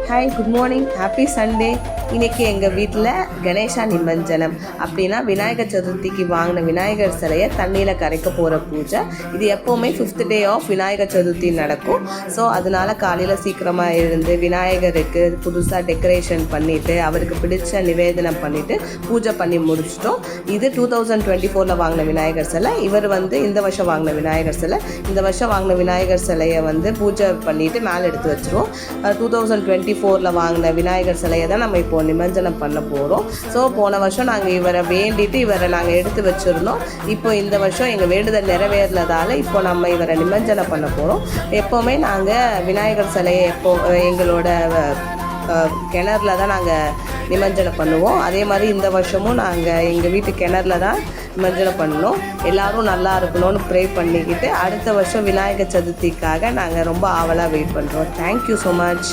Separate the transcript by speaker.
Speaker 1: Hi, good morning, happy Sunday. இன்றைக்கி எங்கள் வீட்டில் கணேசா நிமஞ்சனம் அப்படின்னா விநாயகர் சதுர்த்திக்கு வாங்கின விநாயகர் சிலையை தண்ணியில் கரைக்க போகிற பூஜை. இது எப்போவுமே 5th day of Vinayagar Chaturthi நடக்கும். ஸோ அதனால் காலையில் சீக்கிரமாக எழுந்து விநாயகருக்கு புதுசாக டெக்கரேஷன் பண்ணிவிட்டு அவருக்கு பிடிச்ச நிவேதனம் பண்ணிவிட்டு பூஜை பண்ணி முடிச்சிட்டோம். இது 2024 வாங்கின விநாயகர் சிலை. இவர் இந்த வருஷம் வாங்கின விநாயகர் சிலை. இந்த வருஷம் வாங்கின விநாயகர் சிலையை பூஜை பண்ணிவிட்டு மேலே எடுத்து வச்சுருவோம். 2024 வாங்கின விநாயகர் சிலையை தான் நம்ம இப்போ நிமஞ்சனம் பண்ண போகிறோம். ஸோ போன வருஷம் நாங்கள் இவரை வேண்டிட்டு இவரை நாங்கள் எடுத்து வச்சுருந்தோம். இப்போ இந்த வருஷம் எங்கள் வேண்டுதல் நிறைவேறதால் இப்போ நம்ம இவரை நிமஞ்சனம் பண்ண போகிறோம். எப்போவுமே நாங்கள் விநாயகர் சிலையை எங்களோட கிணறுல தான் நாங்கள் நிமஞ்சனம் பண்ணுவோம். அதே மாதிரி இந்த வருஷமும் நாங்கள் எங்கள் வீட்டு கிணறுல தான் நிமஞ்சனம் பண்ணோம். எல்லோரும் நல்லா இருக்கணும்னு ப்ரே பண்ணிக்கிட்டு அடுத்த வருஷம் விநாயகர் சதுர்த்திக்காக நாங்கள் ரொம்ப ஆவலாக வெயிட் பண்ணுறோம். Thank you so much.